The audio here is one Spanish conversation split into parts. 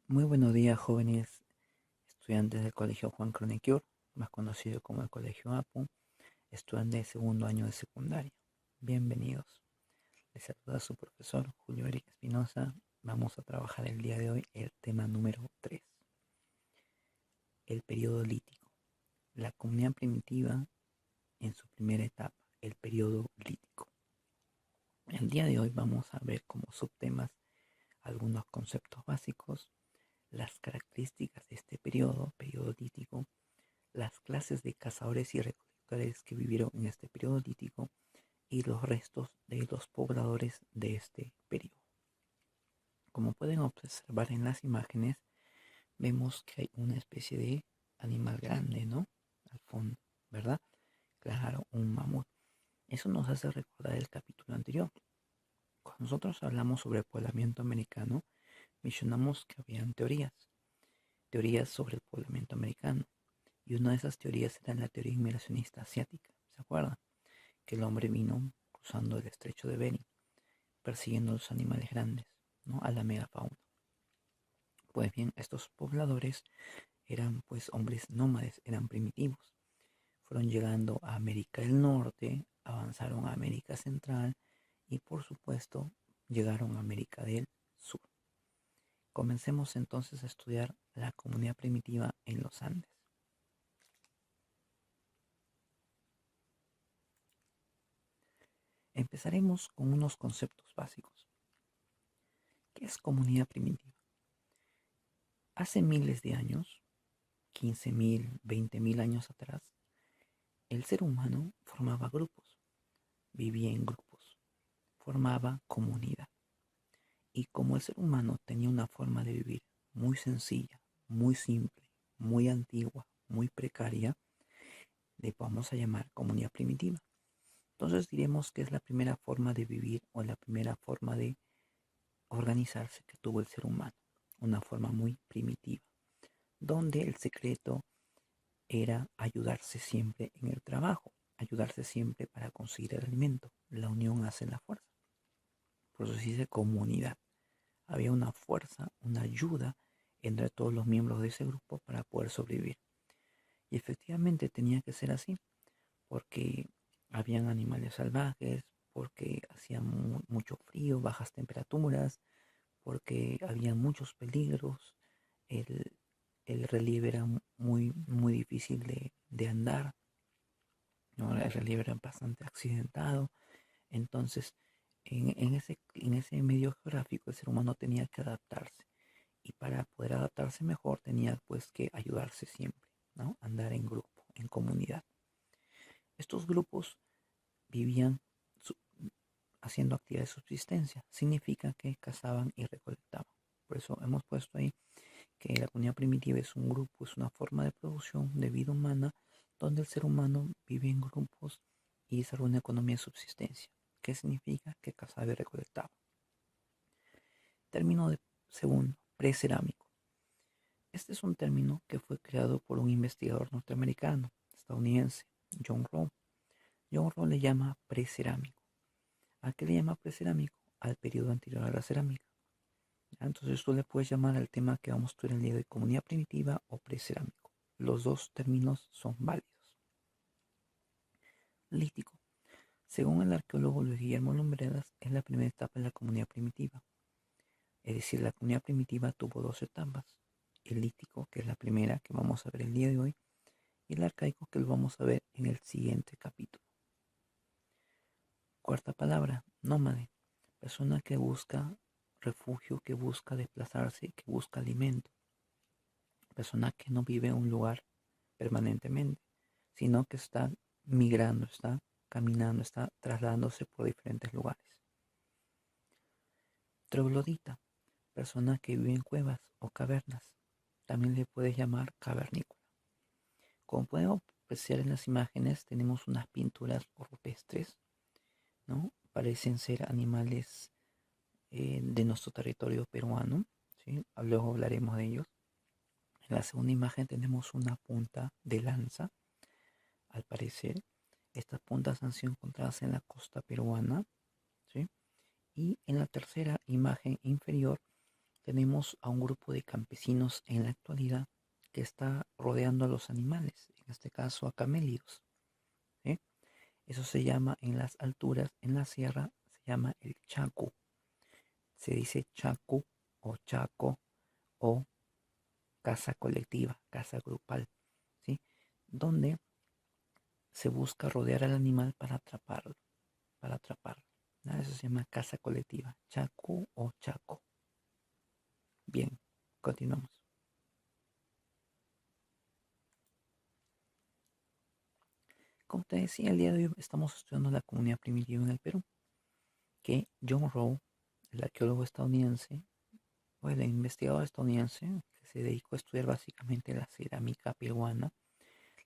Muy buenos días, jóvenes estudiantes del Colegio Juan Cronecure, más conocido como el Colegio APU, estudiantes de segundo año de secundaria. Bienvenidos. Les saluda su profesor Julio Eric Espinosa. Vamos a trabajar el día de hoy el tema número 3, el periodo lítico. La comunidad primitiva en su primera etapa, el periodo lítico. El día de hoy vamos a ver como subtemas algunos conceptos básicos, las características de este periodo lítico, las clases de cazadores y recolectores que vivieron en este periodo lítico y los restos de los pobladores de este periodo. Como pueden observar en las imágenes, vemos que hay una especie de animal grande, ¿no? Al fondo, ¿verdad? Claro, un mamut. Eso nos hace recordar el capítulo anterior. Cuando nosotros hablamos sobre el poblamiento americano, mencionamos que habían teorías sobre el poblamiento americano. Y una de esas teorías era la teoría inmigracionista asiática, ¿se acuerdan? Que el hombre vino cruzando el estrecho de Bering, persiguiendo a los animales grandes, ¿no? A la megafauna. Pues bien, estos pobladores eran pues hombres nómades, eran primitivos. Fueron llegando a América del Norte, avanzaron a América Central y por supuesto llegaron a América del Sur. Comencemos entonces a estudiar la comunidad primitiva en los Andes. Empezaremos con unos conceptos básicos. ¿Qué es comunidad primitiva? Hace miles de años, 15.000, 20.000 años atrás, el ser humano formaba grupos, vivía en grupos, formaba comunidad. Y como el ser humano tenía una forma de vivir muy sencilla, muy simple, muy antigua, muy precaria, le vamos a llamar comunidad primitiva. Entonces diremos que es la primera forma de vivir o la primera forma de organizarse que tuvo el ser humano, una forma muy primitiva, donde el secreto era ayudarse siempre en el trabajo, ayudarse siempre para conseguir el alimento. La unión hace la fuerza. Por eso se dice comunidad. Había una fuerza, una ayuda entre todos los miembros de ese grupo para poder sobrevivir. Y efectivamente tenía que ser así, porque habían animales salvajes, porque hacía mucho frío, bajas temperaturas, porque había muchos peligros, el, el relieve era muy difícil de andar, ¿no? El relieve era bastante accidentado, entonces en ese medio geográfico el ser humano tenía que adaptarse y para poder adaptarse mejor tenía pues que ayudarse siempre, ¿no? Andar en grupo, en comunidad. Estos grupos vivían su- haciendo actividades de subsistencia, significa que cazaban y recolectaban. Por eso hemos puesto ahí que la comunidad primitiva es un grupo, es una forma de producción de vida humana donde el ser humano vive en grupos y desarrolla una economía de subsistencia. ¿Qué significa? Que cazaba y recolectaba. Término de segundo, precerámico. Este es un término que fue creado por un investigador norteamericano, estadounidense, John Rowe. John Rowe le llama precerámico. ¿A qué le llama precerámico? Al periodo anterior a la cerámica. Entonces tú le puedes llamar al tema que vamos a estudiar el día de comunidad primitiva o precerámico. Los dos términos son válidos. Lítico. Según el arqueólogo Luis Guillermo Lumbreras, es la primera etapa de la comunidad primitiva. Es decir, la comunidad primitiva tuvo dos etapas. El lítico, que es la primera que vamos a ver el día de hoy, y el arcaico, que lo vamos a ver en el siguiente capítulo. Cuarta palabra, nómade. Persona que busca refugio, que busca desplazarse, que busca alimento. Persona que no vive en un lugar permanentemente, sino que está migrando, está caminando, está trasladándose por diferentes lugares. Troglodita, persona que vive en cuevas o cavernas. También le puedes llamar cavernícola. Como podemos apreciar en las imágenes, tenemos unas pinturas rupestres, ¿no? Parecen ser animales de nuestro territorio peruano, ¿sí? Luego hablaremos de ellos. En la segunda imagen tenemos una punta de lanza. Al parecer, estas puntas han sido encontradas en la costa peruana, ¿sí? Y en la tercera imagen inferior tenemos a un grupo de campesinos en la actualidad que está rodeando a los animales, en este caso a camélidos. ¿Sí? Eso se llama en las alturas, en la sierra, se llama el chaco. Se dice chaco o chaco o casa colectiva, casa grupal, ¿sí? Donde se busca rodear al animal para atraparlo. ¿No? Eso se llama casa colectiva, chaco o chaco. Bien, continuamos. Como te decía, el día de hoy estamos estudiando la comunidad primitiva en el Perú, que John Rowe, el arqueólogo estadounidense, o el investigador estadounidense, que se dedicó a estudiar básicamente la cerámica peruana,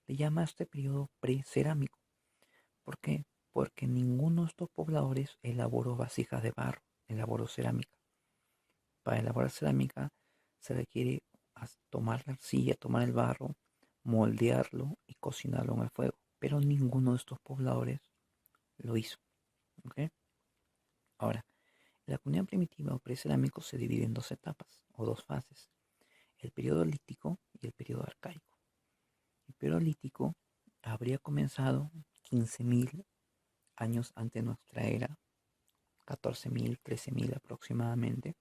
le llama a este periodo precerámico. ¿Por qué? Porque ninguno de estos pobladores elaboró vasijas de barro, elaboró cerámica. Para elaborar cerámica se requiere tomar la arcilla, tomar el barro, moldearlo y cocinarlo en el fuego. Pero ninguno de estos pobladores lo hizo. ¿Okay? Ahora, la comunidad primitiva o precerámico se divide en dos etapas o dos fases: el periodo lítico y el periodo arcaico. El periodo lítico habría comenzado 15.000 años antes de nuestra era, 14.000, 13.000 aproximadamente,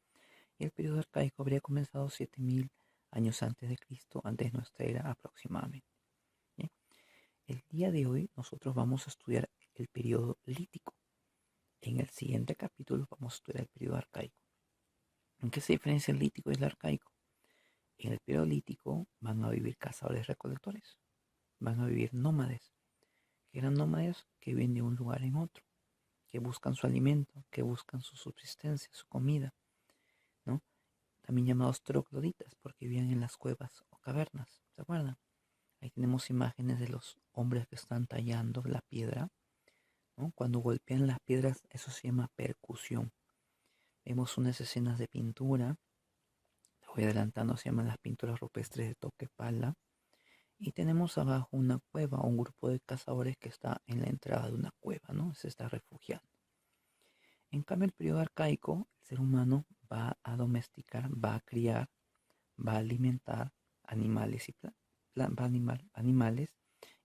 y el periodo arcaico habría comenzado 7.000 años antes de Cristo, antes de nuestra era aproximadamente. ¿Bien? El día de hoy nosotros vamos a estudiar el periodo lítico. En el siguiente capítulo vamos a estudiar el periodo arcaico. ¿En qué se diferencia el lítico y el arcaico? En el periodo lítico van a vivir cazadores recolectores, van a vivir nómades, que eran nómades que viven de un lugar en otro, que buscan su alimento, que buscan su subsistencia, su comida, ¿no? También llamados trogloditas, porque vivían en las cuevas o cavernas, ¿se acuerdan? Ahí tenemos imágenes de los hombres que están tallando la piedra, ¿no? Cuando golpean las piedras, eso se llama percusión. Vemos unas escenas de pintura, te voy adelantando, se llaman las pinturas rupestres de Toquepala. Y tenemos abajo una cueva, un grupo de cazadores que está en la entrada de una cueva, ¿no? Se está refugiando. En cambio, el periodo arcaico, el ser humano va a domesticar, va a criar, va a alimentar animales animales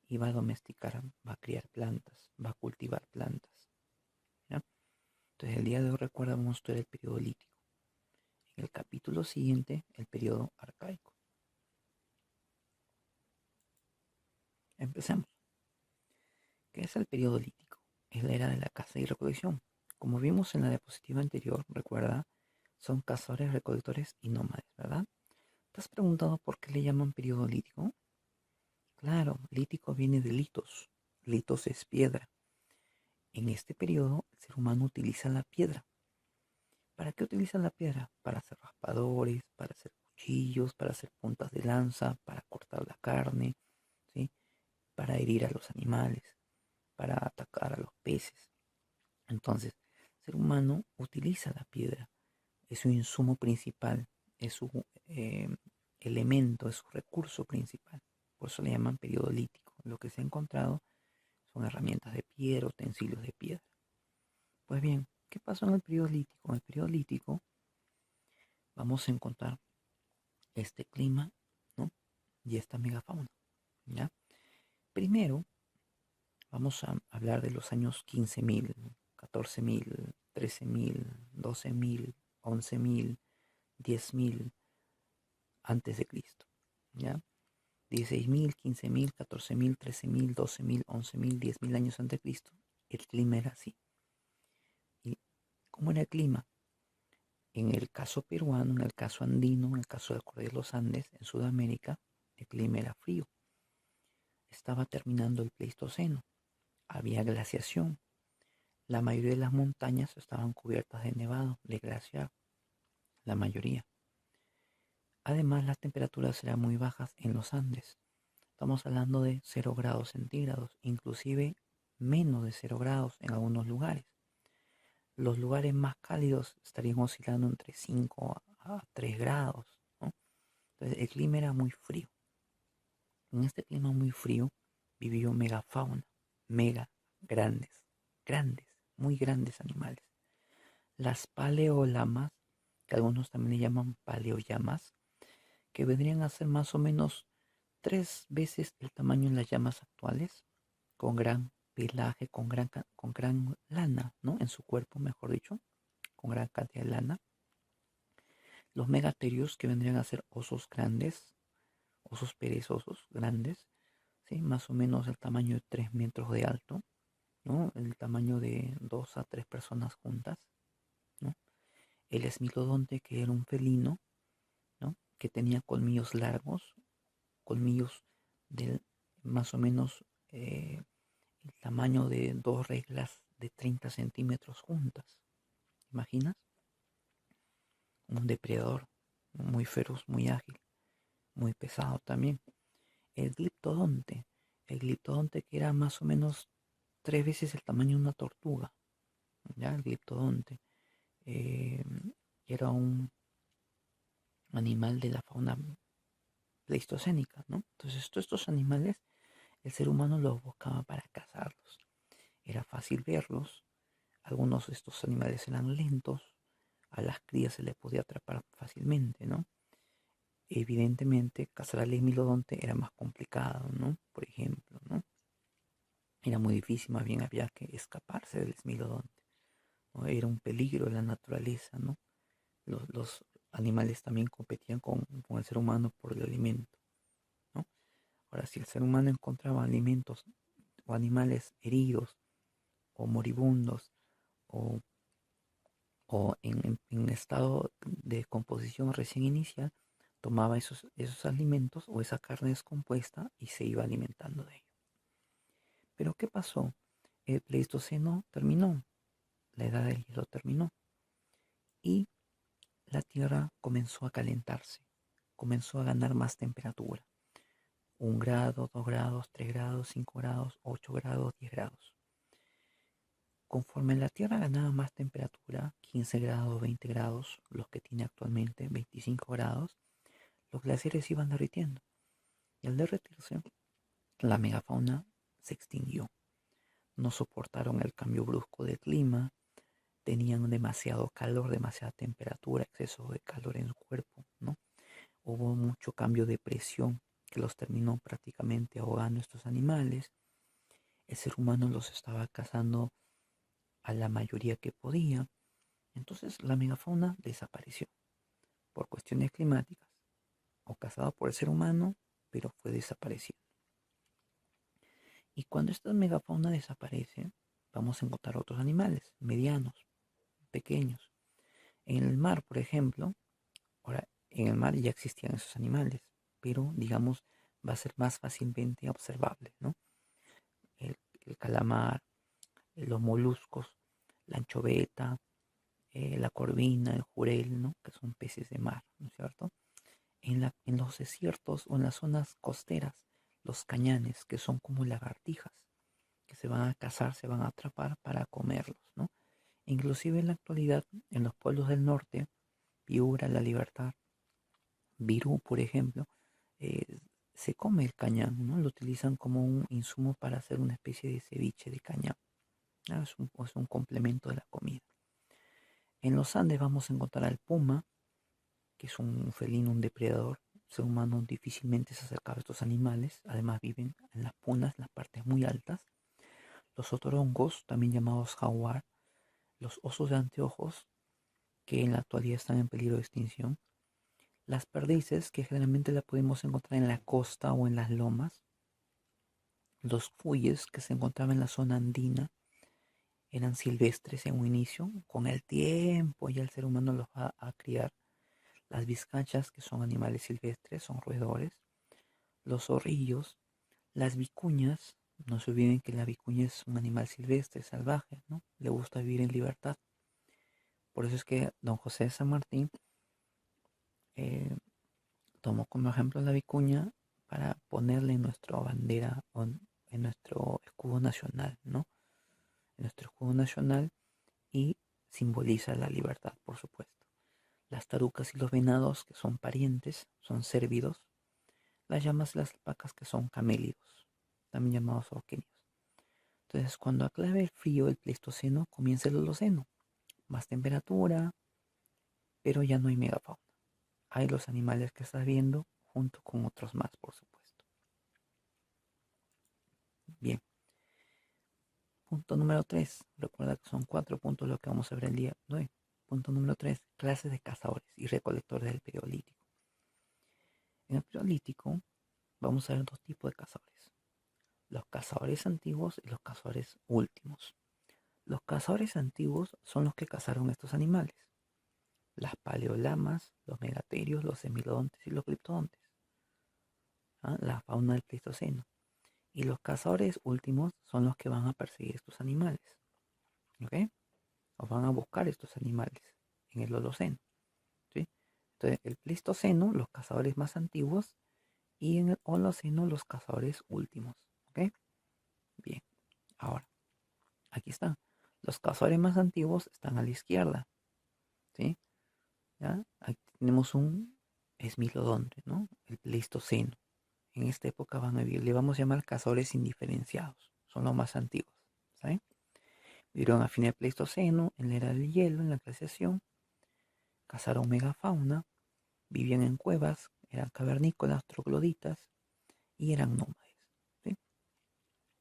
y va a domesticar, va a criar plantas, va a cultivar plantas. ¿Ya? Entonces, el día de hoy recuerda, vamos a estudiar el periodo lítico. En el capítulo siguiente, el periodo arcaico. Empecemos. ¿Qué es el periodo lítico? Es la era de la caza y recolección. Como vimos en la diapositiva anterior, recuerda, son cazadores, recolectores y nómades, ¿verdad? ¿Te has preguntado por qué le llaman periodo lítico? Claro, lítico viene de litos. Litos es piedra. En este periodo, el ser humano utiliza la piedra. ¿Para qué utiliza la piedra? Para hacer raspadores, para hacer cuchillos, para hacer puntas de lanza, para cortar la carne, ¿sí? Para herir a los animales, para atacar a los peces. Entonces, el ser humano utiliza la piedra, es su insumo principal, es su elemento, es su recurso principal. Por eso le llaman periodo lítico. Lo que se ha encontrado son herramientas de piedra, utensilios de piedra. Pues bien, ¿qué pasó en el periodo lítico? En el periodo lítico vamos a encontrar este clima, ¿no? Y esta megafauna, ¿ya? Primero, vamos a hablar de los años 15.000, 14.000, 13.000, 12.000, 11.000, 10.000 antes de Cristo, ¿ya? 16.000, 15.000, 14.000, 13.000, 12.000, 11.000, 10.000 años antes de Cristo, el clima era así. ¿Y cómo era el clima? En el caso peruano, en el caso andino, en el caso de la cordillera de los Andes, en Sudamérica, el clima era frío. Estaba terminando el Pleistoceno, había glaciación. La mayoría de las montañas estaban cubiertas de nevado, de glaciar, la mayoría. Además, las temperaturas eran muy bajas en los Andes. Estamos hablando de 0 grados centígrados, inclusive menos de 0 grados en algunos lugares. Los lugares más cálidos estarían oscilando entre 5 a 3 grados, ¿no? Entonces el clima era muy frío. En este clima muy frío vivió megafauna, mega grandes, muy grandes animales. Las paleolamas que algunos también le llaman paleollamas, que vendrían a ser más o menos 3 veces el tamaño de las llamas actuales, con gran pelaje, con gran lana, ¿no? En su cuerpo, mejor dicho, con gran cantidad de lana. Los megaterios, que vendrían a ser osos grandes, osos perezosos grandes, ¿sí? Más o menos el tamaño de 3 metros de alto, ¿no? El tamaño de 2 a 3 personas juntas, ¿no? El esmilodonte, que era un felino, ¿no? Que tenía colmillos largos, colmillos de más o menos el tamaño de 2 reglas de 30 centímetros juntas. ¿Imaginas? Un depredador muy feroz, muy ágil, muy pesado también. El gliptodonte, el gliptodonte, que era más o menos 3 veces el tamaño de una tortuga, ¿ya? El gliptodonte eh, era un animal de la fauna pleistocénica, ¿no? Entonces, todos estos animales, el ser humano los buscaba para cazarlos. Era fácil verlos. Algunos de estos animales eran lentos. A las crías se les podía atrapar fácilmente, ¿no? Evidentemente, cazar al esmilodonte era más complicado, ¿no? Por ejemplo, ¿no? Era muy difícil, más bien había que escaparse del esmilodonte, ¿no? Era un peligro de la naturaleza, ¿no? Los animales también competían con el ser humano por el alimento, ¿no? Ahora, si el ser humano encontraba alimentos o animales heridos o moribundos o, en estado de composición recién inicial, tomaba esos alimentos o esa carne descompuesta y se iba alimentando de ello. Pero ¿qué pasó? El Pleistoceno terminó, la edad del hielo terminó y la Tierra comenzó a calentarse, comenzó a ganar más temperatura. 1 grado, 2 grados, 3 grados, 5 grados, 8 grados, 10 grados. Conforme la Tierra ganaba más temperatura, 15 grados, 20 grados, los que tiene actualmente 25 grados, los glaciares iban derritiendo. Y al derretirse, la megafauna se extinguió. No soportaron el cambio brusco del clima, tenían demasiado calor, demasiada temperatura, exceso de calor en su cuerpo, ¿no? Hubo mucho cambio de presión que los terminó prácticamente ahogando estos animales. El ser humano los estaba cazando a la mayoría que podía. Entonces la megafauna desapareció por cuestiones climáticas o cazada por el ser humano, pero fue desapareciendo. Y cuando esta megafauna desaparece, vamos a encontrar otros animales medianos, pequeños. En el mar, por ejemplo, ahora en el mar ya existían esos animales, pero digamos va a ser más fácilmente observable, ¿no? El calamar, los moluscos, la anchoveta, la corvina, el jurel, ¿no? Que son peces de mar, ¿no es cierto? En los desiertos o en las zonas costeras, los cañanes, que son como lagartijas, que se van a cazar, se van a atrapar para comerlos, ¿no? Inclusive en la actualidad, en los pueblos del norte, Piura, La Libertad, Virú, por ejemplo, eh, se come el cañán, ¿no? Lo utilizan como un insumo para hacer una especie de ceviche de cañán. ¿No? Es un complemento de la comida. En los Andes vamos a encontrar al puma, que es un felino, un depredador. El ser humano difícilmente se acerca a estos animales. Además viven en las punas, en las partes muy altas. Los otorongos, también llamados jaguar. Los osos de anteojos, que en la actualidad están en peligro de extinción. Las perdices, que generalmente las podemos encontrar en la costa o en las lomas. Los cuyes, que se encontraban en la zona andina, eran silvestres en un inicio. Con el tiempo ya el ser humano los va a criar. Las vizcachas, que son animales silvestres, son roedores. Los zorrillos, las vicuñas. No se olviden que la vicuña es un animal silvestre, salvaje, ¿no? Le gusta vivir en libertad. Por eso es que don José de San Martín eh, tomó como ejemplo la vicuña para ponerle en nuestra bandera o en nuestro escudo nacional, ¿no? En nuestro escudo nacional, y simboliza la libertad, por supuesto. Las tarucas y los venados, que son parientes, son cérvidos. Las llamas y las alpacas, que son camélidos, también llamados orquídeos. Entonces, cuando aclave el frío del Pleistoceno, comienza el Holoceno. Más temperatura, pero ya no hay megafauna. Hay los animales que estás viendo junto con otros más, por supuesto. Bien. Punto número 3. Recuerda que son 4 puntos lo que vamos a ver el día de hoy. Punto número 3. Clases de cazadores y recolectores del Paleolítico. En el Paleolítico vamos a ver dos tipos de cazadores. Los cazadores antiguos y los cazadores últimos. Los cazadores antiguos son los que cazaron estos animales. Las paleolamas, los megaterios, los semilodontes y los criptodontes. ¿Ah? La fauna del Pleistoceno. Y los cazadores últimos son los que van a perseguir estos animales. ¿Ok? O van a buscar estos animales en el Holoceno. ¿Sí? Entonces, el Pleistoceno, los cazadores más antiguos, y en el Holoceno, los cazadores últimos. ¿Ok? Bien. Ahora, aquí están. Los cazadores más antiguos están a la izquierda. ¿Sí? ¿Ya? Aquí tenemos un esmilodonte, ¿no? El Pleistoceno. En esta época van a vivir, le vamos a llamar cazadores indiferenciados. Son los más antiguos. ¿Sí? Vivieron a fin del Pleistoceno, en la era del hielo, en la glaciación. Cazaron megafauna, vivían en cuevas, eran cavernícolas, trogloditas y eran nómades. ¿Sí?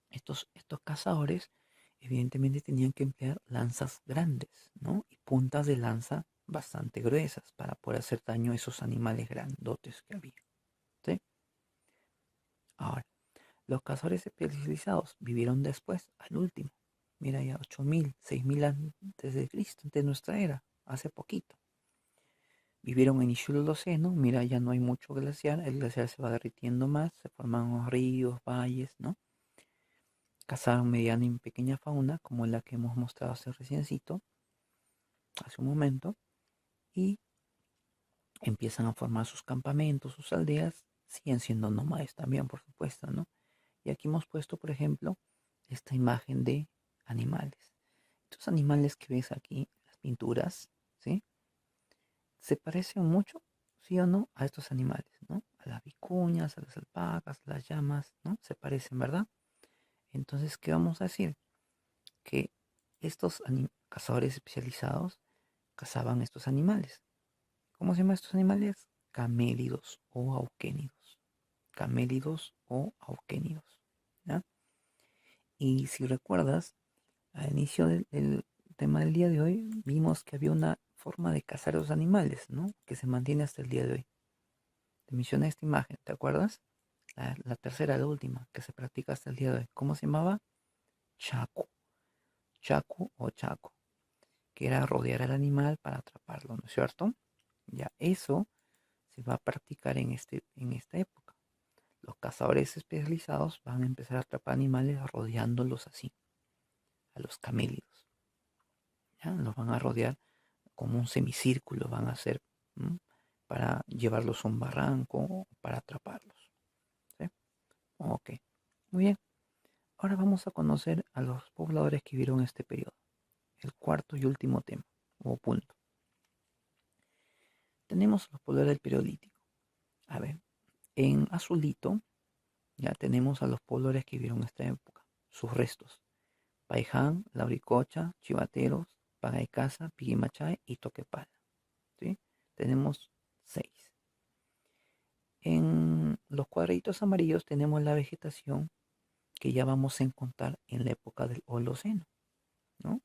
Estos cazadores evidentemente tenían que emplear lanzas grandes, ¿no? Y puntas de lanza bastante gruesas para poder hacer daño a esos animales grandotes que había. ¿Sí? Ahora, los cazadores especializados vivieron después, al último. Mira ya, 8000, 6000 antes de Cristo, antes de nuestra era, hace poquito. Vivieron en inicio del Holoceno, mira, ya no hay mucho glaciar, el glaciar se va derritiendo más, se forman ríos, valles, ¿no? Cazaron mediana y pequeña fauna, como la que hemos mostrado hace reciencito, hace un momento, y empiezan a formar sus campamentos, sus aldeas, siguen siendo nómades también, por supuesto, ¿no? Y aquí hemos puesto, por ejemplo, esta imagen de animales. Estos animales que ves aquí, las pinturas, ¿sí? Se parecen mucho, sí o no, a estos animales, ¿no? A las vicuñas, a las alpacas, a las llamas, ¿no? Se parecen, ¿verdad? Entonces, ¿qué vamos a decir? Que estos cazadores especializados cazaban estos animales. ¿Cómo se llaman estos animales? Camélidos o auquénidos. Camélidos o auquénidos. ¿Ya? Y si recuerdas, al inicio del tema del día de hoy, vimos que había una forma de cazar los animales, ¿no? Que se mantiene hasta el día de hoy. Te mencioné esta imagen, ¿te acuerdas? La tercera, la última, que se practica hasta el día de hoy. ¿Cómo se llamaba? Chaco. Chaco o chaco. Que era rodear al animal para atraparlo, ¿no es cierto? Ya eso se va a practicar en esta época. Los cazadores especializados van a empezar a atrapar animales rodeándolos así, a los camélidos. ¿Ya? Los van a rodear como un semicírculo, van a hacer para llevarlos a un barranco, para atraparlos. ¿Sí? Ok, muy bien. Ahora vamos a conocer a los pobladores que vivieron este periodo, el cuarto y último tema o punto. Tenemos los pobladores del Paleolítico. A ver, en azulito ya tenemos a los pobladores que vivieron esta época, sus restos. Paiján, Lauricocha, Chivateros, Pagaicasa, Piguimachay y Toquepala. ¿Sí? Tenemos 6. En los cuadraditos amarillos tenemos la vegetación que ya vamos a encontrar en la época del Holoceno, ¿no?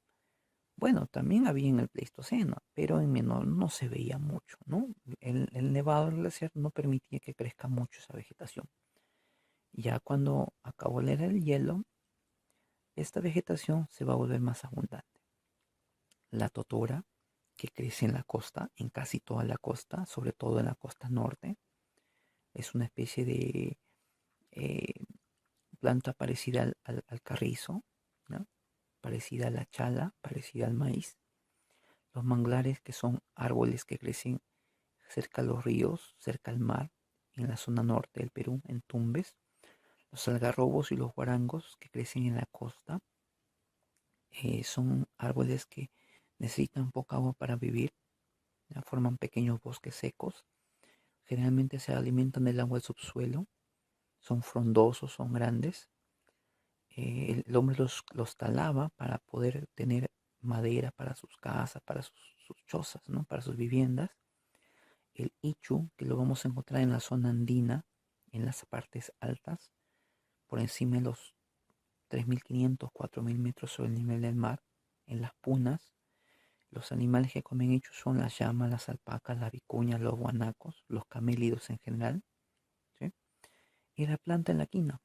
Bueno, también había en el Pleistoceno, pero en menor no se veía mucho, ¿no? El nevado del glaciar no permitía que crezca mucho esa vegetación. Ya cuando acabó la era del hielo, esta vegetación se va a volver más abundante. La totora, que crece en la costa, en casi toda la costa, sobre todo en la costa norte, es una especie de eh, planta parecida al carrizo, ¿no? Parecida a la chala, parecida al maíz. Los manglares, que son árboles que crecen cerca a los ríos, cerca al mar, en la zona norte del Perú, en Tumbes. Los algarrobos y los guarangos, que crecen en la costa, son árboles que necesitan poca agua para vivir, ¿ya? Forman pequeños bosques secos. Generalmente se alimentan del agua del subsuelo, son frondosos, son grandes. El hombre los talaba para poder tener madera para sus casas, para sus chozas, ¿no? Para sus viviendas. El ichu, que lo vamos a encontrar en la zona andina, en las partes altas, por encima de los 3.500, 4.000 metros sobre el nivel del mar, en las punas. Los animales que comen ichu son las llamas, las alpacas, las vicuñas, los guanacos, los camélidos en general, ¿sí? Y la planta en la quina,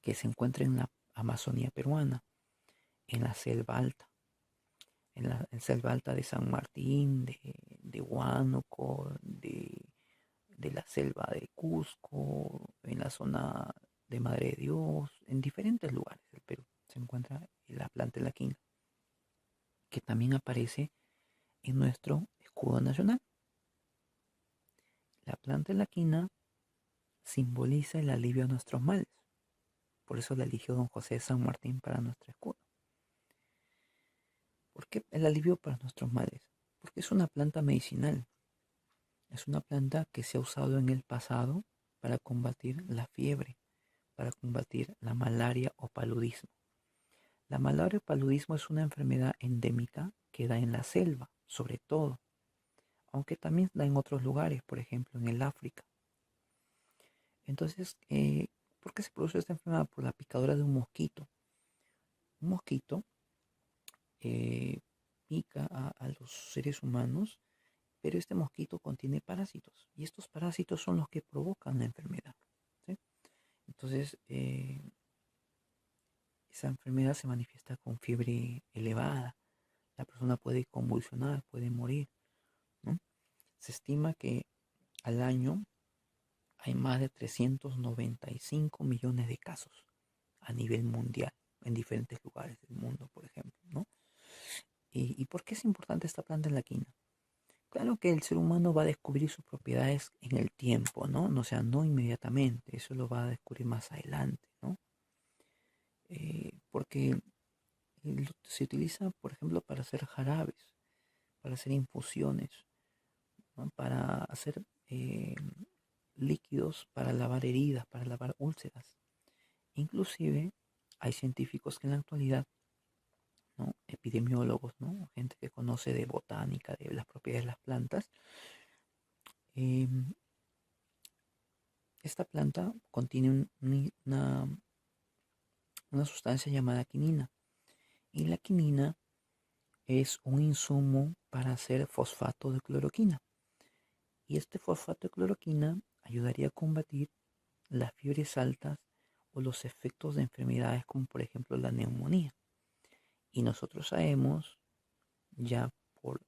que se encuentra en la Amazonía peruana, en la selva alta, en selva alta de San Martín, de Huánuco, de la selva de Cusco, en la zona de Madre de Dios, en diferentes lugares del Perú se encuentra la planta de la quina, que también aparece en nuestro escudo nacional. La planta de la quina simboliza el alivio a nuestros males. Por eso la eligió don José de San Martín para nuestro escudo. ¿Por qué el alivio para nuestros males? Porque es una planta medicinal. Es una planta que se ha usado en el pasado para combatir la fiebre, para combatir la malaria o paludismo. La malaria o paludismo es una enfermedad endémica que da en la selva, sobre todo, aunque también da en otros lugares, por ejemplo en el África. Entonces, ¿por qué se produce esta enfermedad? Por la picadura de un mosquito. Un mosquito pica a los seres humanos, pero este mosquito contiene parásitos y estos parásitos son los que provocan la enfermedad, ¿sí? Entonces, esa enfermedad se manifiesta con fiebre elevada, la persona puede convulsionar, puede morir, ¿no? Se estima que al año hay más de 395 millones de casos a nivel mundial, en diferentes lugares del mundo, por ejemplo, ¿no? ¿Y por qué es importante esta planta en la quina? Claro que el ser humano va a descubrir sus propiedades en el tiempo, ¿no? O sea, no inmediatamente, eso lo va a descubrir más adelante, ¿no? Porque se utiliza, por ejemplo, para hacer jarabes, para hacer infusiones, ¿no? Para hacer líquidos, para lavar heridas, para lavar úlceras. Inclusive hay científicos que en la actualidad, ¿no? Epidemiólogos, ¿no? Gente que conoce de botánica, de las propiedades de las plantas. Eh, Esta planta contiene una sustancia llamada quinina. Y la quinina es un insumo para hacer fosfato de cloroquina. Y este fosfato de cloroquina ayudaría a combatir las fiebres altas o los efectos de enfermedades como por ejemplo la neumonía. Y nosotros sabemos ya por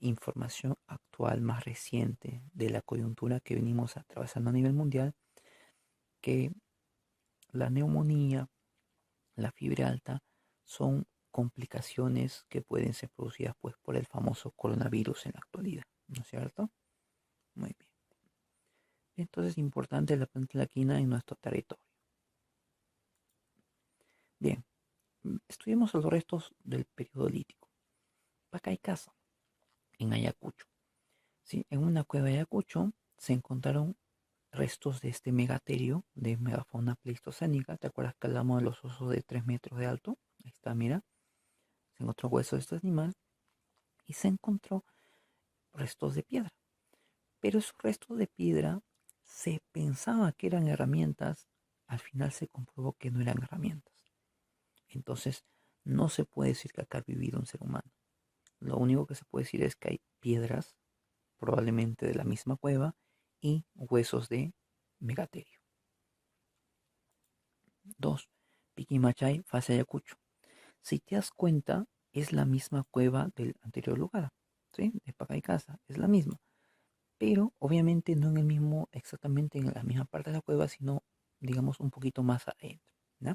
información actual más reciente de la coyuntura que venimos atravesando a nivel mundial que la neumonía, la fiebre alta son complicaciones que pueden ser producidas pues por el famoso coronavirus en la actualidad, ¿no es cierto? Muy bien. Entonces es importante la planta de la quina en nuestro territorio. Bien, estudiemos los restos del periodo lítico. Pacaycasa, en Ayacucho. ¿Sí? En una cueva de Ayacucho se encontraron restos de este megaterio de megafauna pleistocénica. ¿Te acuerdas que hablamos de los osos de 3 metros de alto? Ahí está, mira. Se encontró hueso de este animal y se encontró restos de piedra. Pero esos restos de piedra se pensaba que eran herramientas, al final se comprobó que no eran herramientas. Entonces, no se puede decir que acá ha vivido un ser humano. Lo único que se puede decir es que hay piedras, probablemente de la misma cueva, y huesos de megaterio. 2. Piquimachay, fase Ayacucho. Si te das cuenta, es la misma cueva del anterior lugar, ¿sí? De Pacaycasa, es la misma. Pero obviamente no en el mismo, exactamente en la misma parte de la cueva, sino digamos un poquito más adentro, ¿no?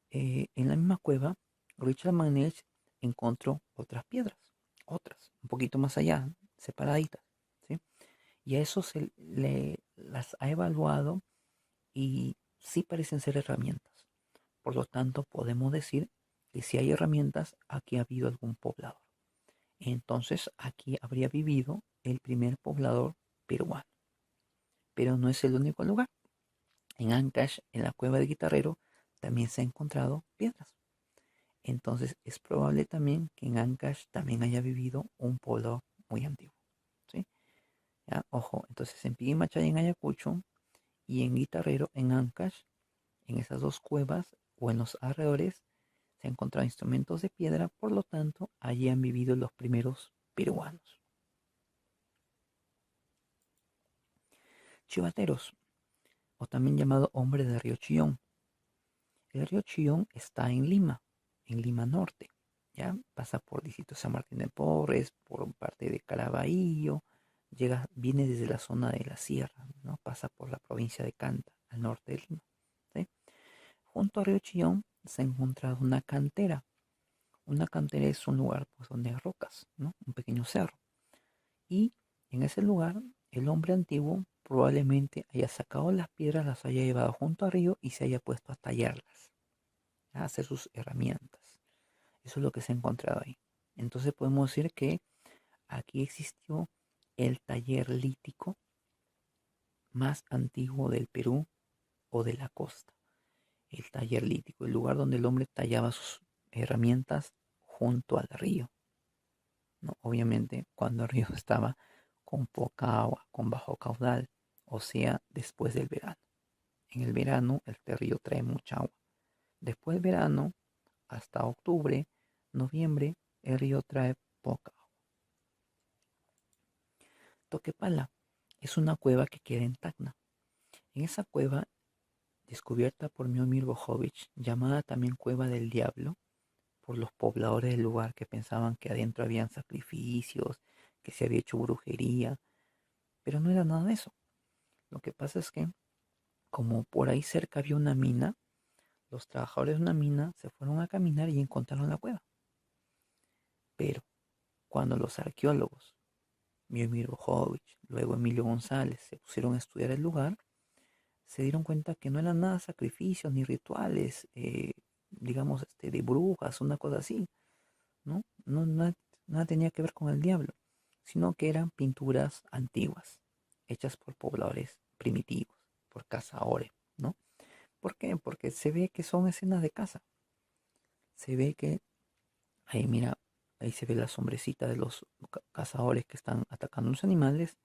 En la misma cueva, Richard Magnus encontró otras piedras, otras, un poquito más allá, separaditas, ¿sí? Y a eso las ha evaluado y sí parecen ser herramientas. Por lo tanto, podemos decir que si hay herramientas, aquí ha habido algún poblador. Entonces, aquí habría vivido el primer poblador peruano. Pero no es el único lugar. En Ancash, en la cueva de Guitarrero, también se han encontrado piedras. Entonces es probable también que en Ancash también haya vivido un pueblo muy antiguo. ¿Sí? ¿Ya? Ojo, entonces en Piguimachay, en Ayacucho, y en Guitarrero, en Ancash, en esas dos cuevas o en los alrededores, se han encontrado instrumentos de piedra, por lo tanto, allí han vivido los primeros peruanos. Chivateros, o también llamado hombre del río Chillón. El río Chillón está en Lima Norte. ¿Ya? Pasa por distrito San Martín de Porres, por parte de Caraballo, viene desde la zona de la sierra, ¿no? Pasa por la provincia de Canta, al norte de Lima. ¿Sí? Junto al río Chillón se ha encontrado una cantera. Una cantera es un lugar pues, donde hay rocas, ¿no? Un pequeño cerro. Y en ese lugar el hombre antiguo probablemente haya sacado las piedras, las haya llevado junto al río y se haya puesto a tallarlas, a hacer sus herramientas. Eso es lo que se ha encontrado ahí. Entonces podemos decir que aquí existió el taller lítico más antiguo del Perú o de la costa. El taller lítico, el lugar donde el hombre tallaba sus herramientas junto al río, ¿no? Obviamente cuando el río estaba con poca agua, con bajo caudal, o sea, después del verano. En el verano el río trae mucha agua. Después del verano, hasta octubre, noviembre, el río trae poca agua. Toquepala es una cueva que queda en Tacna. En esa cueva, descubierta por Miomir Bojovic, llamada también Cueva del Diablo, por los pobladores del lugar que pensaban que adentro habían sacrificios, que se había hecho brujería, pero no era nada de eso. Lo que pasa es que, como por ahí cerca había una mina, los trabajadores de una mina se fueron a caminar y encontraron la cueva. Pero cuando los arqueólogos, Miomir Bojovic, luego Emilio González, se pusieron a estudiar el lugar, se dieron cuenta que no eran nada sacrificios ni rituales, digamos, de brujas, una cosa así, ¿no? Nada tenía que ver con el diablo, sino que eran pinturas antiguas, hechas por pobladores primitivos, por cazadores, ¿no? ¿Por qué? Porque se ve que son escenas de caza. Se ve que, ahí mira, ahí se ve la sombrecita de los cazadores que están atacando a los animales.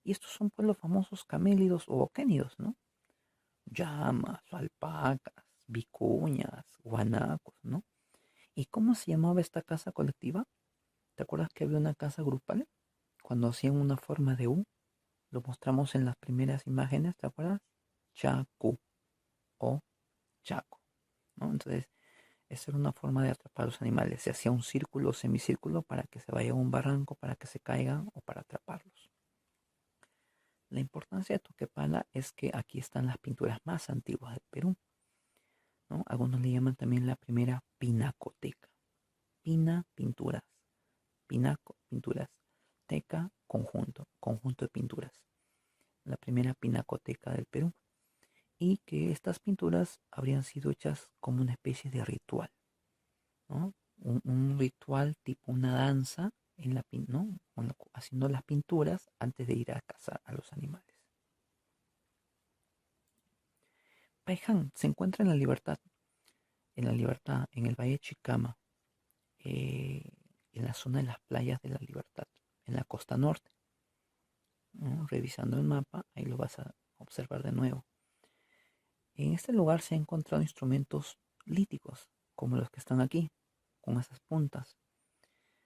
Y estos son pues los famosos camélidos o boquénidos, ¿no? Llamas, alpacas, vicuñas, guanacos, ¿no? ¿Y cómo se llamaba esta casa colectiva? ¿Te acuerdas que había una casa grupal? Cuando hacían una forma de U, lo mostramos en las primeras imágenes, ¿te acuerdas? Chacu o Chaco, ¿no? Entonces, esa era una forma de atrapar a los animales. Se hacía un círculo o semicírculo para que se vaya a un barranco, para que se caigan o para atraparlos. La importancia de Toquepala es que aquí están las pinturas más antiguas del Perú, ¿no? Algunos le llaman también la primera pinacoteca. Pina, pinturas. Pinaco, pinturas. Teca, conjunto. Conjunto de pinturas. La primera pinacoteca del Perú. Y que estas pinturas habrían sido hechas como una especie de ritual, ¿no? Un ritual tipo una danza en ¿no? Haciendo las pinturas antes de ir a cazar a los animales. Paiján se encuentra en la Libertad, en el Valle Chicama, eh, en la zona de las playas de la Libertad, en la costa norte, ¿no? Revisando el mapa, ahí lo vas a observar de nuevo. En este lugar se han encontrado instrumentos líticos, como los que están aquí, con esas puntas.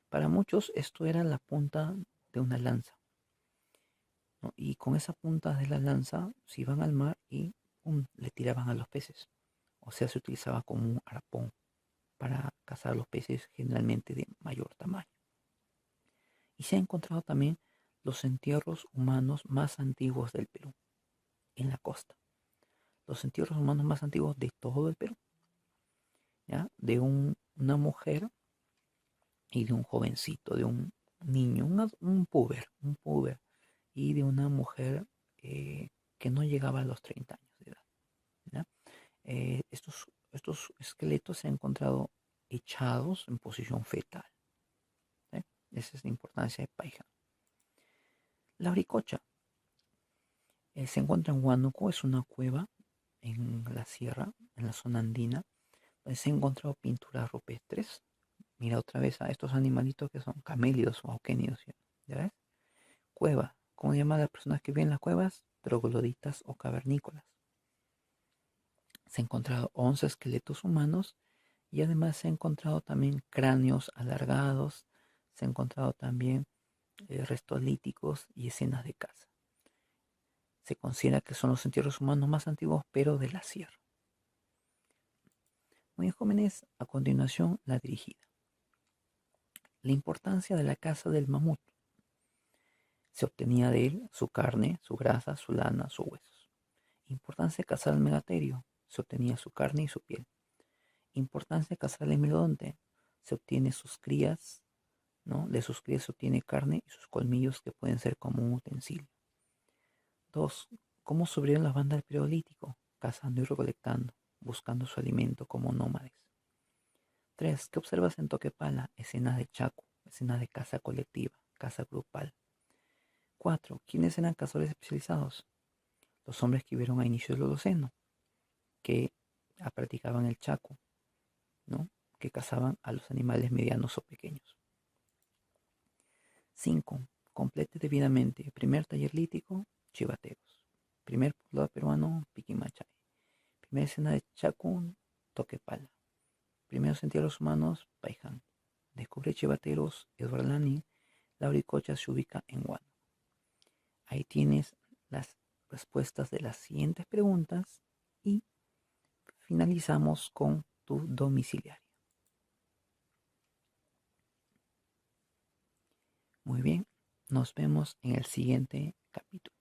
Para muchos esto era la punta de una lanza, ¿no? Y con esa punta de la lanza se iban al mar y le tiraban a los peces. O sea, se utilizaba como un arpón para cazar los peces generalmente de mayor tamaño. Y se han encontrado también los entierros humanos más antiguos del Perú, en la costa. Los entierros humanos más antiguos de todo el Perú, ¿ya? De una mujer y de un jovencito, de un niño, un puber, y de una mujer que no llegaba a los 30 años de edad, ¿ya? Estos esqueletos se han encontrado echados en posición fetal, ¿sí? Esa es la importancia de Paija. La Oricocha se encuentra en Huánuco, es una cueva en la sierra, en la zona andina, Se han encontrado pinturas rupestres. Mira otra vez a estos animalitos que son camélidos o auquénidos. ¿Ya ves? Cueva. ¿Cómo se llaman las personas que viven en las cuevas? Trogloditas o cavernícolas. Se han encontrado 11 esqueletos humanos y además se han encontrado también cráneos alargados. Se han encontrado también restos líticos y escenas de caza. Se considera que son los entierros humanos más antiguos, pero de la sierra. Muy bien, jóvenes, a continuación la dirigida. La importancia de la caza del mamut. Se obtenía de él su carne, su grasa, su lana, sus huesos. Importancia de cazar el megaterio. Se obtenía su carne y su piel. Importancia de cazar el hemilodonte. Se obtiene sus crías, ¿no? De sus crías se obtiene carne y sus colmillos que pueden ser como un utensilio. 2. ¿Cómo sobrevivieron las bandas del Paleolítico? Cazando y recolectando, buscando su alimento como nómades. 3. ¿Qué observas en Toquepala? Escenas de Chaco, escenas de caza colectiva, caza grupal. 4. ¿Quiénes eran cazadores especializados? Los hombres que vivieron a inicios del Holoceno, que practicaban el Chaco, ¿no? Que cazaban a los animales medianos o pequeños. 5. Complete debidamente. Primer taller lítico, Chivateros. Primer poblado peruano, Piquimachay. Primera escena de Chaco, Toquepala. Primeros entierros humanos, Paiján. Descubre Chivateros, Eduardo Lani. La Uricocha se ubica en Huánuco. Ahí tienes las respuestas de las siguientes preguntas y finalizamos con tu domiciliario. Muy bien, nos vemos en el siguiente capítulo.